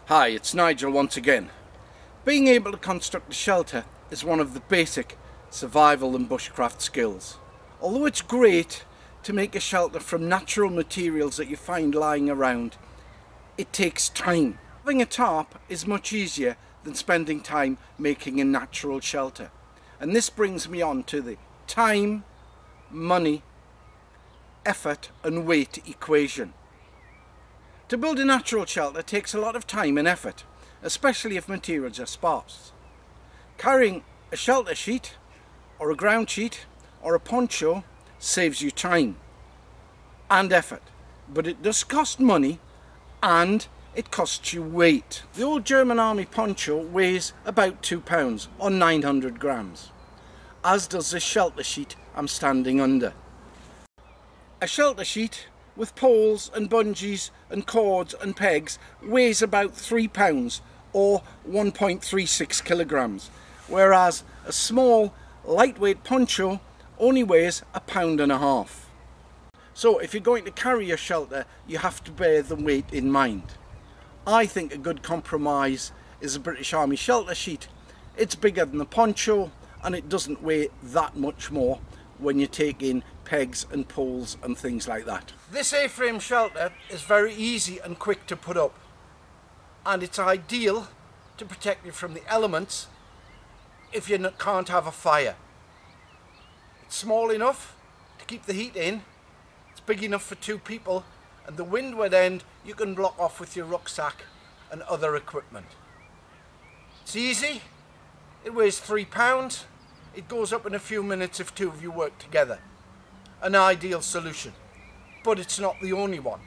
Hi, it's Nigel once again. Being able to construct a shelter is one of the basic survival and bushcraft skills. Although it's great to make a shelter from natural materials that you find lying around, it takes time. Having a tarp is much easier than spending time making a natural shelter. And this brings me on to the time, money, effort and weight equation. To build a natural shelter takes a lot of time and effort, especially if materials are sparse. Carrying a shelter sheet or a ground sheet or a poncho saves you time and effort, but it does cost money and it costs you weight. The old German army poncho weighs about 2 pounds or 900 grams, as does the shelter sheet I'm standing under. A shelter sheet with poles and bungees and cords and pegs weighs about 3 pounds or 1.36 kilograms, whereas a small lightweight poncho only weighs 1.5 pounds. So if you're going to carry your shelter, you have to bear the weight in mind. I think a good compromise is a British Army shelter sheet. It's bigger than the poncho and it doesn't weigh that much more when you take in pegs and poles and things like that. This A-frame shelter is very easy and quick to put up, and it's ideal to protect you from the elements if you can't have a fire. It's small enough to keep the heat in, it's big enough for 2 people, and the windward end you can block off with your rucksack and other equipment. It's easy, it weighs 3 pounds, it goes up in a few minutes if 2 of you work together. An ideal solution, but it's not the only one.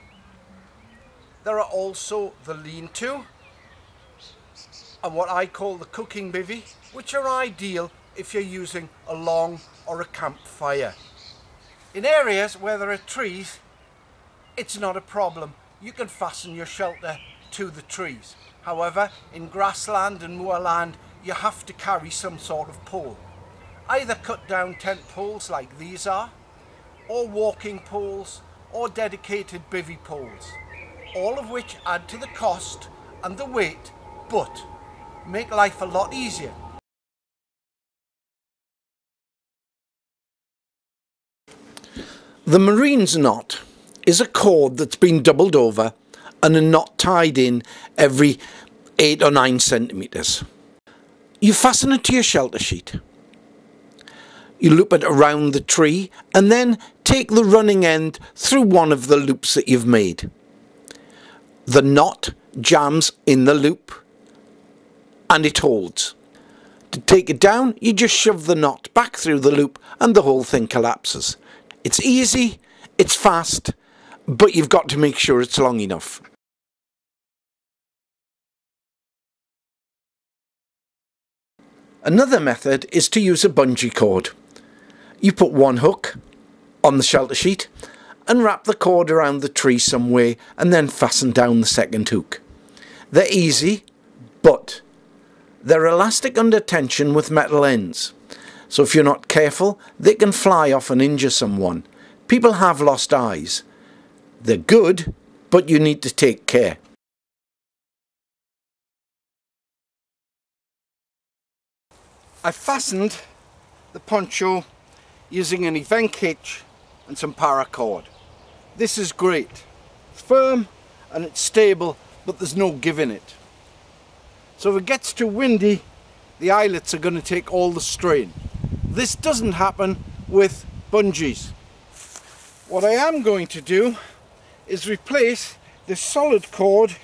There are also the lean-to and what I call the cooking bivvy, which are ideal if you're using a long or a campfire. In areas where there are trees, it's not a problem. You can fasten your shelter to the trees. However, in grassland and moorland, you have to carry some sort of pole. Either cut down tent poles like these are, or walking poles, or dedicated bivvy poles, all of which add to the cost and the weight, but make life a lot easier. The Marine's knot is a cord that's been doubled over and a knot tied in every 8 or 9 centimetres. You fasten it to your shelter sheet. You loop it around the tree and then take the running end through one of the loops that you've made. The knot jams in the loop and it holds. To take it down, you just shove the knot back through the loop and the whole thing collapses. It's easy, it's fast, but you've got to make sure it's long enough. Another method is to use a bungee cord. You put one hook on the shelter sheet and wrap the cord around the tree some way and then fasten down the second hook. They're easy, but they're elastic under tension with metal ends. So if you're not careful, they can fly off and injure someone. People have lost eyes. They're good, but you need to take care. I fastened the poncho using an event hitch and some paracord. This is great. It's firm and it's stable, but there's no give in it. So if it gets too windy, the eyelets are going to take all the strain. This doesn't happen with bungees. What I am going to do is replace this solid cord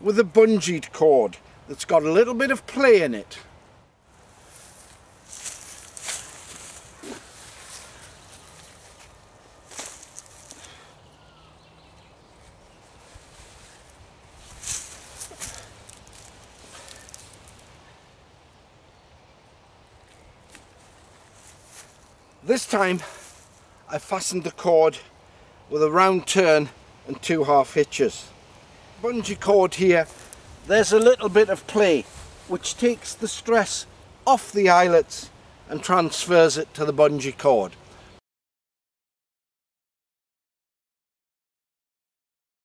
with a bungeed cord that's got a little bit of play in it. This time I fastened the cord with a round turn and 2 half hitches. Bungee cord here, there's a little bit of play which takes the stress off the eyelets and transfers it to the bungee cord.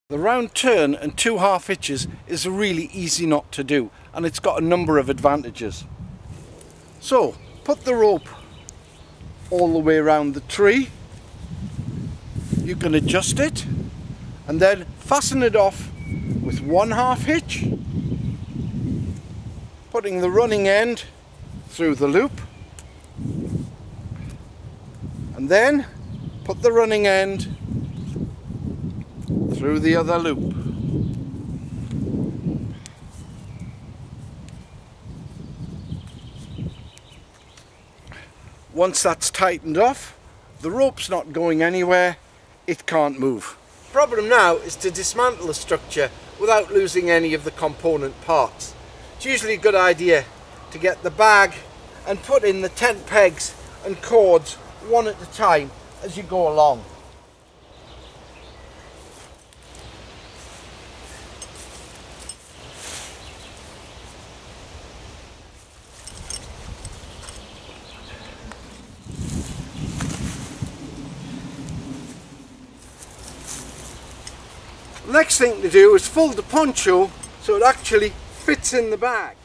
The round turn and 2 half hitches is a really easy knot to do, and it's got a number of advantages. So put the rope all the way around the tree. You can adjust it and then fasten it off with 1 half hitch, putting the running end through the loop, and then put the running end through the other loop. Once that's tightened off, the rope's not going anywhere, it can't move. The problem now is to dismantle the structure without losing any of the component parts. It's usually a good idea to get the bag and put in the tent pegs and cords one at a time as you go along. The next thing to do is fold the poncho so it actually fits in the bag.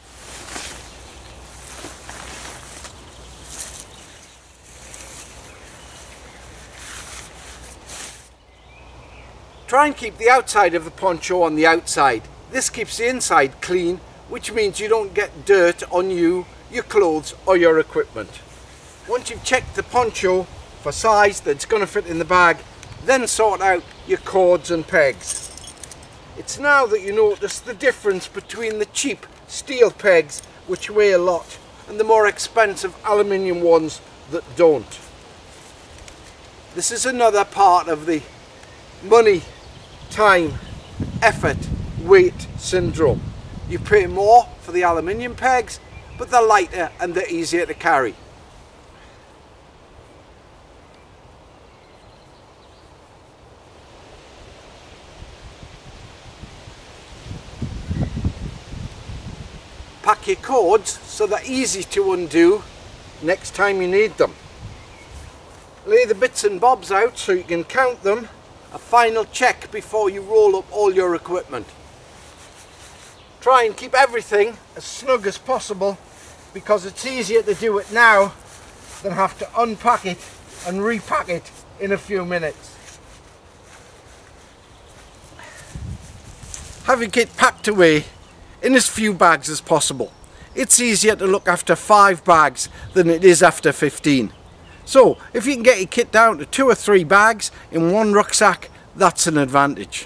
Try and keep the outside of the poncho on the outside. This keeps the inside clean, which means you don't get dirt on you, your clothes or your equipment. Once you've checked the poncho for size that's going to fit in the bag, then sort out your cords and pegs. It's now that you notice the difference between the cheap steel pegs, which weigh a lot, and the more expensive aluminium ones that don't. This is another part of the money, time, effort, weight syndrome. You pay more for the aluminium pegs, but they're lighter and they're easier to carry. Pack your cords so they're easy to undo next time you need them. Lay the bits and bobs out so you can count them. A final check before you roll up all your equipment. Try and keep everything as snug as possible, because it's easier to do it now than have to unpack it and repack it in a few minutes. Have your kit packed away in as few bags as possible. It's easier to look after 5 bags than it is after 15. So if you can get your kit down to 2 or 3 bags in one rucksack, that's an advantage.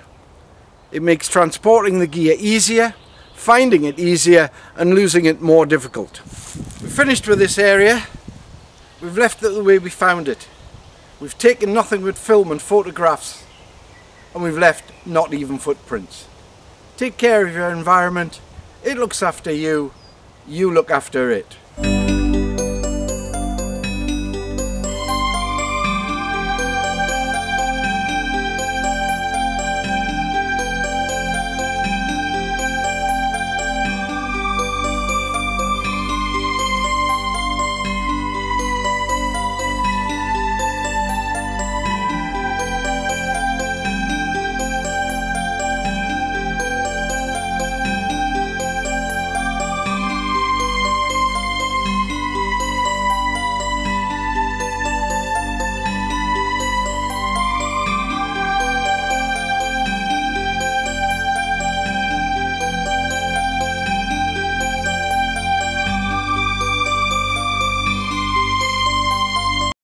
It makes transporting the gear easier, finding it easier, and losing it more difficult. We've finished with this area. We've left it the way we found it. We've taken nothing but film and photographs, and we've left not even footprints. Take care of your environment. It looks after you. You look after it.